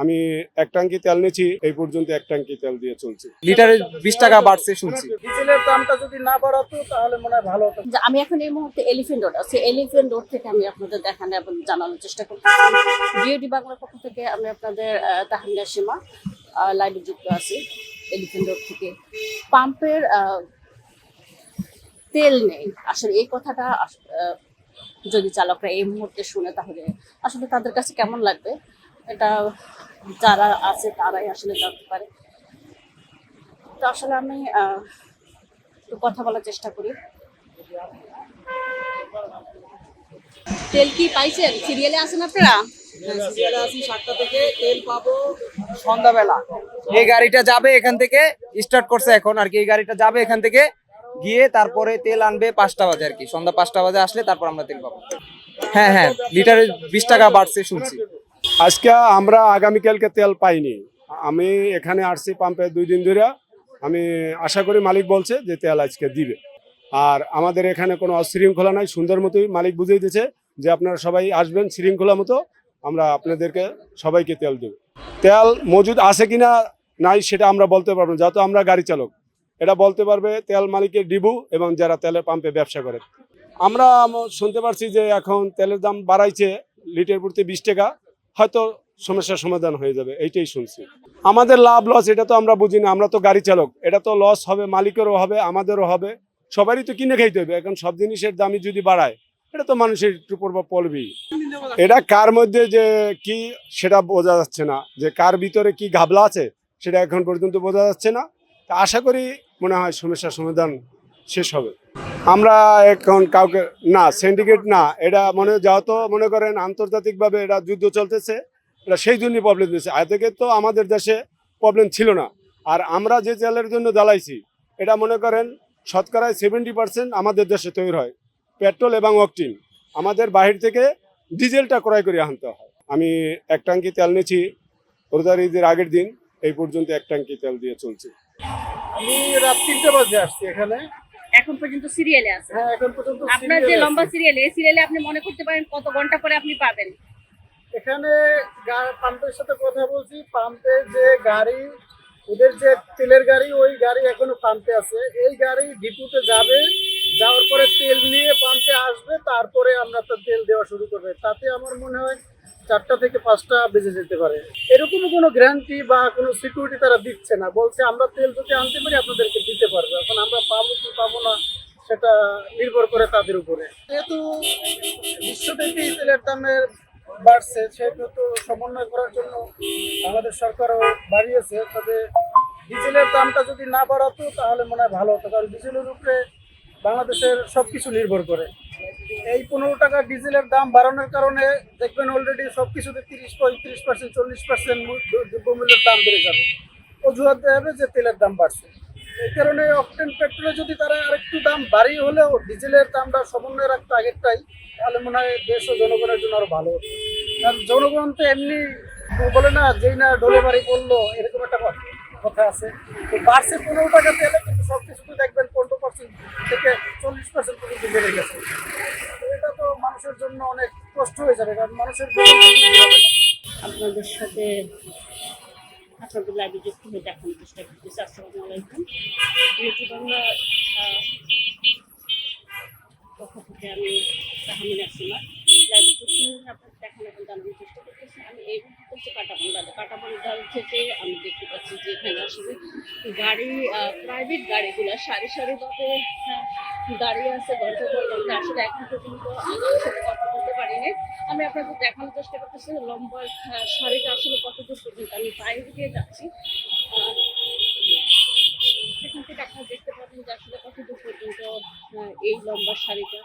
আমি এক ট্যাঙ্কি তেল নিয়েছি, এই পর্যন্ত এক ট্যাঙ্কি তেল দিয়ে চলছে। লিটারে 20 টাকা বাড়ছে শুনছি। ডিজেলের দামটা যদি না বাড়াতো তাহলে মনে হয় ভালো হতো। আমি এখন এই মুহূর্তে এলিফ্যান্ট রোড আছে। এলিফ্যান্ট রোড থেকে আমি আপনাদের দেখানো এবং জানানোর চেষ্টা করছি। জিওডি বাংলার পক্ষ থেকে আমি আপনাদের তাহমিনা সীমা লাইভে যুক্ত আছি। এলিফ্যান্ট রোড থেকে পাম্পের তেল নেই, আসলে এই কথাটা যদি চালকরা এই মুহূর্তে শুনে তাহলে আসলে তাদের কাছে কেমন লাগবে, এটা যারা আছে তারাই আসলে জানতে পারে। তো আসলে আমি একটু কথা বলার চেষ্টা করি। তেল কি পাইছেন? সিরিয়ালে আছেন আপনারা? সিরিয়ালে আছি 7টা থেকে, তেল পাবো সন্ধ্যাবেলা। এই গাড়িটা যাবে এখান থেকে, স্টার্ট করছে এখন আর কি। এই গাড়িটা যাবে এখান থেকে গিয়ে তারপরে তেল আনবে 5টা বাজে আর কি। সন্ধ্যা 5টা বাজে আসলে তারপর আমরা তেল পাবো। হ্যাঁ হ্যাঁ, লিটারে 20 টাকা বাড়ছে শুনছি। আজকে আমরা আগামীকালকে তেল পাইনি। আমি এখানে আসছি পাম্পে 2 দিন ধরে। আমি আশা করি মালিক বলছে যে তেল আজকে দিবে। আর আমাদের এখানে কোনো অশৃঙ্খলা নাই, সুন্দর মতোই মালিক বুঝিয়ে দিয়েছে যে আপনারা সবাই আসবেন শৃঙ্খলা মতো, আমরা আপনাদেরকে সবাইকে তেল দেব। তেল মজুদ আছে কিনা নাই সেটা আমরা বলতে পারবো না, যেহেতু আমরা গাড়ি চালক। এটা বলতে পারবে তেল মালিকের ডিবু এবং যারা তেলের পাম্পে ব্যবসা করে। আমরা শুনতে পারছি যে এখন তেলের দাম বাড়াইছে, লিটার প্রতি 20 টাকা, হয়তো সমস্যার সমাধান হয়ে যাবে, এইটাই শুনছি। আমাদের লাভ লস এটা তো আমরা বুঝি না, আমরা তো গাড়ি চালক। এটা তো লস হবে, মালিকেরও হবে, আমাদেরও হবে, সবারই তো কিনে খাইতে হবে। এখন সব জিনিসের দামই যদি বাড়ায় এটা তো মানুষের একটু প্রভাব পড়বেই। এটা কার মধ্যে যে কি সেটা বোঝা যাচ্ছে না, যে কার ভিতরে কি ঘাবলা আছে সেটা এখন পর্যন্ত বোঝা যাচ্ছে না। তা আশা করি মনে হয় সমস্যার সমাধান শেষ হবে। আমরা এখন কাউকে না, সিন্ডিকেট না, এটা যেহেতু মনে করেন আন্তর্জাতিকভাবে এটা যুদ্ধ চলতেছে, এটা সেই জন্যই প্রবলেম দিচ্ছে। আগে থেকে তো আমাদের দেশে প্রবলেম ছিল না। আর আমরা যে তেলের জন্য জ্বালাইছি এটা মনে করেন শতকরায় 70% আমাদের দেশে তৈরি হয়, পেট্রোল এবং অকটিন। আমাদের বাহির থেকে ডিজেলটা ক্রয় করে আনতে হয়। আমি এক ট্যাঙ্কি তেল নিয়েছি রোজার ঈদের আগের দিন, এই পর্যন্ত এক ট্যাঙ্কি তেল দিয়ে চলছে। আমি রাত 3টা বাজে আসছি এখানে। এখন পর্যন্ত সিরিয়ালে আছে? হ্যাঁ, এখন পর্যন্ত আপনার যে লম্বা সিরিয়াল, এই সিরিয়ালে আপনি মনে করতে পারেন কত ঘন্টা পরে আপনি পাবেন? এখানে পাম্পের সাথে কথা বলছি। পাম্পে যে গাড়ি, ওদের যে তেলের গাড়ি, ওই গাড়ি এখনো পাম্পে আছে। এই গাড়ি ডিপুতে যাবে, যাওয়ার পরে তেল নিয়ে পাম্পে আসবে, তারপরে আমরা তো তেল দেওয়া শুরু করবে। তাতে আমার মনে হয় 4টা থেকে 5টা বেজে যেতে পারে। এরকম কোনো গ্যারান্টি বা কোনো সিকিউরিটি তারা দিচ্ছে না। বলছে আমরা তেল যদি আনতে পারি আপনাদেরকে দিতে পারবো। এখন আমরা পাবো কি পাবো না সেটা নির্ভর করে তাদের উপরে। যেহেতু বিশ্বব্যাপী তেলের দামের বাড়ছে, সেহেতু তো সমন্বয় করার জন্য আমাদের সরকারও বাড়িয়েছে। তবে ডিজেলের দামটা যদি না বাড়াতো তাহলে মনে হয় ভালো হতো, কারণ ডিজেলের উপরে বাংলাদেশের সব কিছু নির্ভর করে। এই 15 টাকা ডিজেলের দাম বাড়ানোর কারণে দেখবেন অলরেডি সব কিছুতে 30-35%, 40% দ্রব্যমূল্যের দাম বেড়ে যাবে। অজুহাত দেওয়া হবে যে তেলের দাম বাড়ছে। এই কারণে অকটেন পেট্রোলে যদি তারা আরেকটু দাম বাড়িয়ে হলেও ডিজেলের দামটা সমন্বয় রাখতো আগেরটাই, তাহলে মনে হয় দেশ ও জনগণের জন্য আরো ভালো হতো। কারণ জনগণ তো এমনি বলে না, যেই না ডোলে বাড়ি পড়লো, এরকম একটা কথা আছে। তো বাড়ছে 15 টাকা তেলে, কিন্তু সব কিছুতে দেখবেন 15% থেকে 40% পর্যন্ত বেড়ে গেছে। তো এটা তো মানুষের জন্য অনেক কষ্ট হয়ে যাবে, কারণ মানুষের বেতন তো বৃদ্ধি হবে না। আপনাদের সাথে আপনাদের লাইভে যুক্ত হয়ে দেখানোর চেষ্টা করতেছি। আসসালামু আলাইকুম। ইউটিউব বাংলা পক্ষ থেকে আমি তাহমিনা সীমা লাইভে যুক্ত হয়ে আপনাদের দেখানো এবং জানানোর চেষ্টা করতেছি। আমি এই মুহূর্তে হচ্ছে কাঁটাবন্ধাল থেকে আমি দেখতে পাচ্ছি যে এখানে আসলে গাড়ি, প্রাইভেট গাড়িগুলো সারি সারিভাবে দাঁড়িয়ে আছে ঘন্টা পর ঘন্টা। আসলে এখন পর্যন্ত আমার সাথে কথা বলতে পারিনি। আমি আপনাদের দেখানোর চেষ্টা করতেছি লম্বা সারিটা আসলে কতদূর পর্যন্ত। আমি পায়ে দিয়ে যাচ্ছি, সেখান থেকে আপনারা দেখতে পাবেন যে আসলে কতদূর পর্যন্ত এই লম্বা সারিটা।